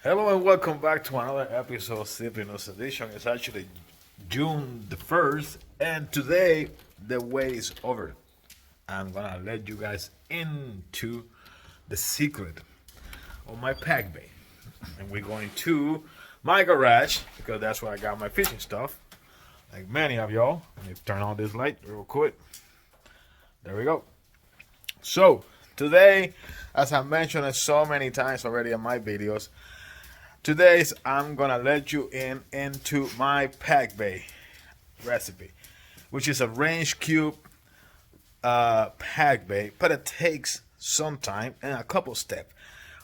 Hello and welcome back to another episode of Sleepiness Edition. It's actually June the 1st, and today the wait is over. I'm gonna let you guys into the secret of my pack bay. And we're going to my garage because that's where I got my fishing stuff. Like many of y'all. Let me turn on this light real quick. There we go. So, today, as I mentioned so many times already in my videos, today's I'm gonna let you into my pack bay recipe, which is a range cube pack bay, but it takes some time and a couple steps.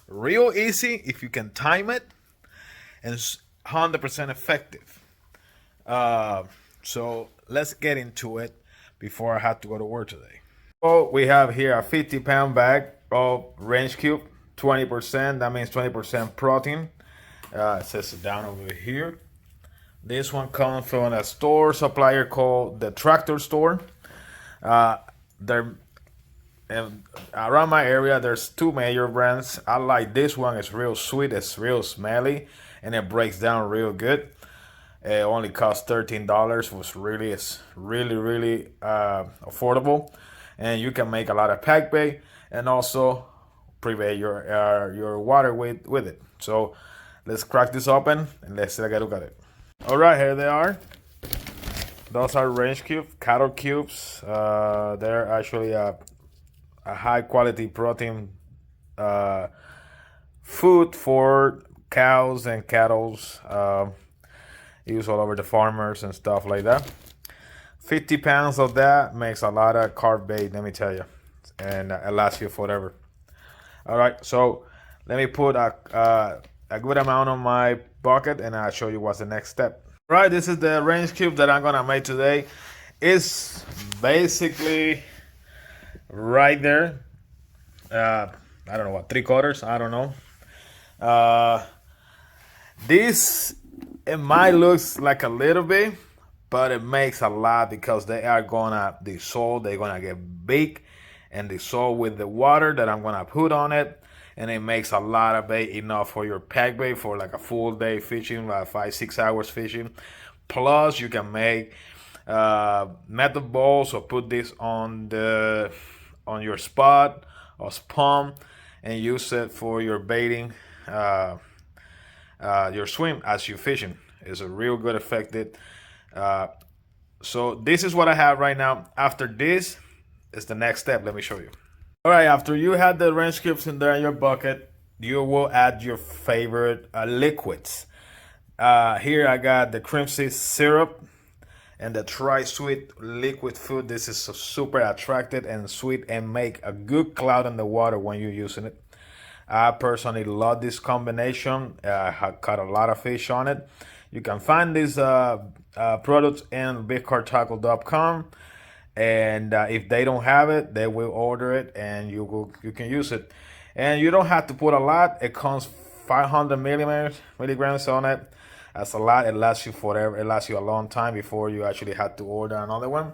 Real easy if you can time it, and 100% effective. So let's get into it before I have to go to work today. So we have here a 50-pound bag of range cube, 20%. That means 20% protein. It says it down over here. This one comes from a store supplier called the Tractor Store. They're around my area. There's two major brands. I like this one. It's real sweet. It's real smelly, and it breaks down real good. It only costs $13. Was really it's really affordable, and you can make a lot of pack bay and also prepare your water with it. So let's crack this open and let's take a look at it. All right, here they are. Those are range cubes, cattle cubes. They're actually a high quality protein food for cows and cattle. Used all over the farmers and stuff like that. 50 pounds of that makes a lot of carb bait, let me tell you, and it lasts you forever. All right, so let me put a good amount on my bucket, and I'll show you what's the next step. All right, this is the range cube that I'm gonna make today. It's basically right there. I don't know what, 3/4. I don't know. This it might looks like a little bit, but it makes a lot because they are gonna dissolve. They're gonna get big and dissolve with the water that I'm gonna put on it, and it makes a lot of bait, enough for your pack bait for like a full day fishing, like 5-6 hours fishing. Plus, you can make metal balls or put this on your spot or spawn and use it for your baiting. Your swim as you fishing is a real good effective. So this is what I have right now. After this is the next step. Let me show you. All right, after you have the range cubes in there in your bucket, you will add your favorite liquids. Here I got the cream seed syrup and the tri-sweet liquid food. This is super attractive and sweet and make a good cloud in the water when you're using it. I personally love this combination. I have caught a lot of fish on it. You can find these products in bigcartackle.com, and if they don't have it, they will order it, and you can use it. And you don't have to put a lot. It comes 500 milligrams on it. That's a lot. It lasts you forever. It lasts you a long time before you actually have to order another one.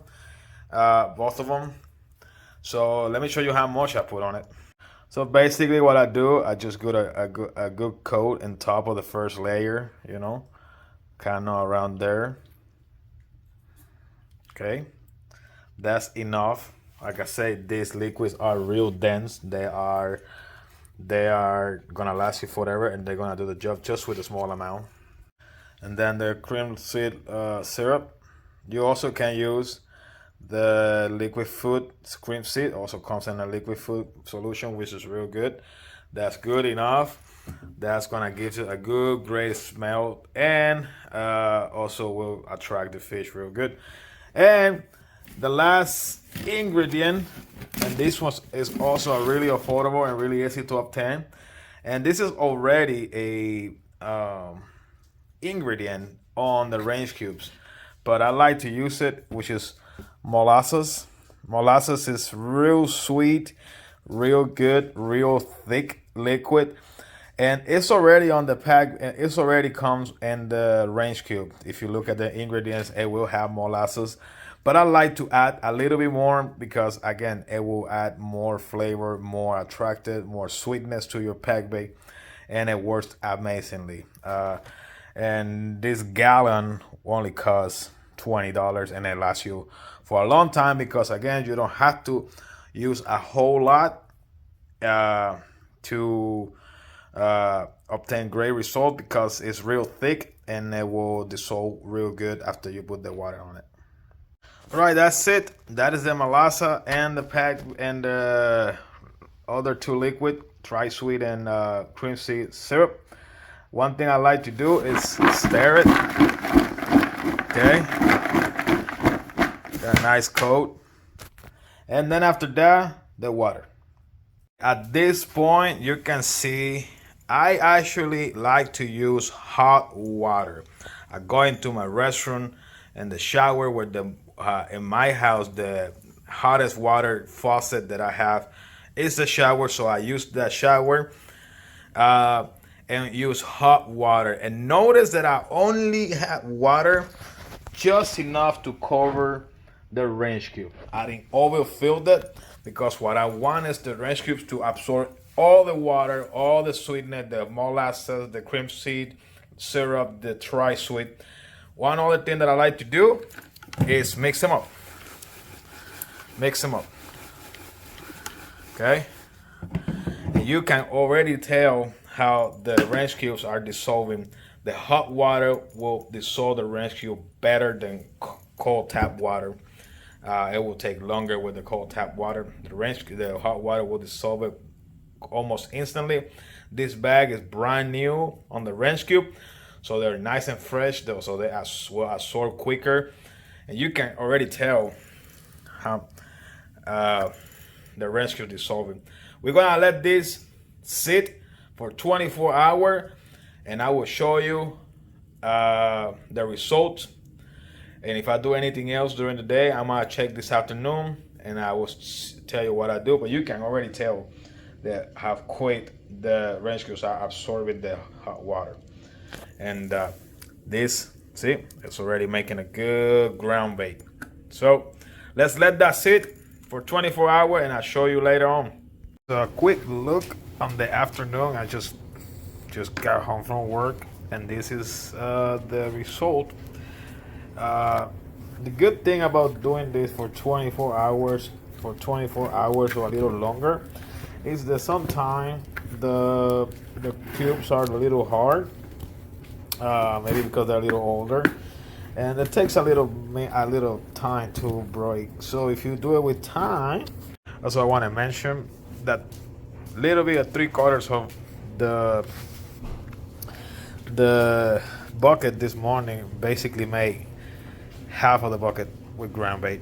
Both of them. So let me show you how much I put on it. So basically what I do, I just put a good coat on top of the first layer, kind of around there. Okay, that's enough. Like I said, these liquids are real dense. They are gonna last you forever, and they're gonna do the job just with a small amount. And then the cream seed syrup. You also can use the liquid food cream seed. Also comes in a liquid food solution, which is real good. That's good enough. That's gonna give you a good, great smell, and also will attract the fish real good. And the last ingredient, and this one is also really affordable and really easy to obtain. And this is already a ingredient on the range cubes, but I like to use it, which is molasses. Molasses is real sweet, real good, real thick liquid, and it's already on the pack. It's already comes in the range cube. If you look at the ingredients, it will have molasses, but I like to add a little bit more because again, it will add more flavor, more attractive, more sweetness to your pack bait. and it works amazingly. And this gallon only costs $20, and it lasts you for a long time because again, you don't have to use a whole lot to obtain great result because it's real thick and it will dissolve real good after you put the water on it. All right, that's it. That is the molasses and the pack and the other two liquid, tri-sweet and cream seed syrup. One thing I like to do is stir it. Okay, got a nice coat, and then after that, the water. At this point, you can see I actually like to use hot water. I go into my restroom and the shower with the in my house, the hottest water faucet that I have is the shower, so I use that shower and use hot water. And notice that I only have water just enough to cover the range cube. I didn't overfill it because what I want is the range cubes to absorb all the water, all the sweetness, the molasses, the cream seed syrup, the tri-sweet. One other thing that I like to do is mix them up. Mix them up. Okay? And you can already tell how the range cubes are dissolving. The hot water will dissolve the range cube better than cold tap water. It will take longer with the cold tap water. The hot water will dissolve it almost instantly. This bag is brand new on the range cube, so they're nice and fresh, so they will absorb quicker. And you can already tell how the range cube is dissolving. We're gonna let this sit for 24 hours, and I will show you the results. And if I do anything else during the day, I'm gonna check this afternoon, and I will tell you what I do. But you can already tell that how quick the range cubes are absorbing the hot water. And this, see, it's already making a good ground bait. So let's let that sit for 24 hours, and I'll show you later on. So a quick look on the afternoon. I just got home from work, and this is the result. The good thing about doing this for 24 hours or a little longer is that sometimes the cubes are a little hard, maybe because they're a little older, and it takes a little time to break. So if you do it with time, also I want to mention that little bit of 3/4 of the bucket this morning basically made half of the bucket with ground bait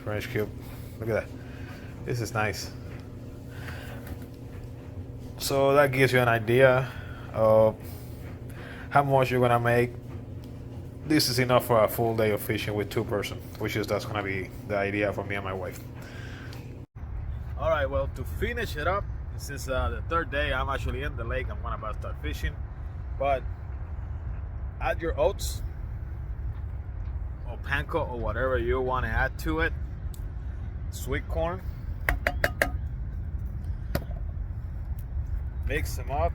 range cube. Look at that. This is nice. So that gives you an idea of how much you're gonna make. This is enough for a full day of fishing with 2 persons, that's gonna be the idea for me and my wife. All right, well, to finish it up, this is the 3rd day I'm actually in the lake. I'm gonna about to start fishing, but add your oats or panko or whatever you want to add to it. Sweet corn. Mix them up.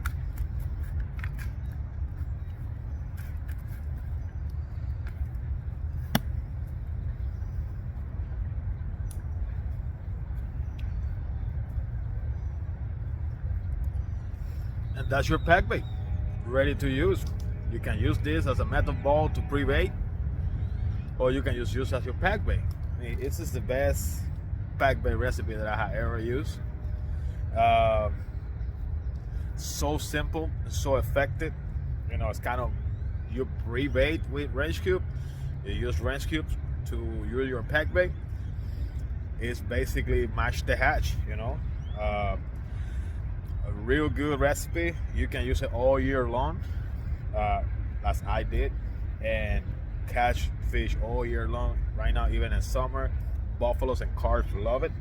And that's your pack bait, ready to use. You can use this as a method ball to pre-bait, or you can just use as your pack bait. I mean, this is the best pack bait recipe that I have ever used. So simple and so effective. You know, it's kind of, you pre-bait with range cube. You use range cubes to use your pack bait. It's basically match the hatch, you know. A real good recipe. You can use it all year long, as I did, and catch fish all year long. Right now, even in summer, buffaloes and carps love it.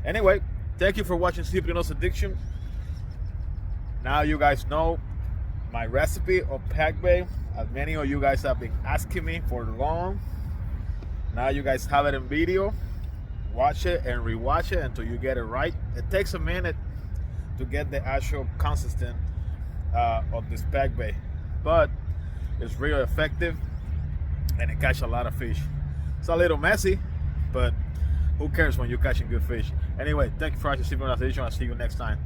Anyway, thank you for watching Cypriano's Addiction. Now you guys know my recipe of pack bait, as many of you guys have been asking me for long. Now you guys have it in video. Watch it and rewatch it until you get it right. It takes a minute to get the actual consistent of the spec bait. But it's real effective and it catch a lot of fish. It's a little messy, but who cares when you're catching good fish? Anyway, thank you for watching. I'll see you next time.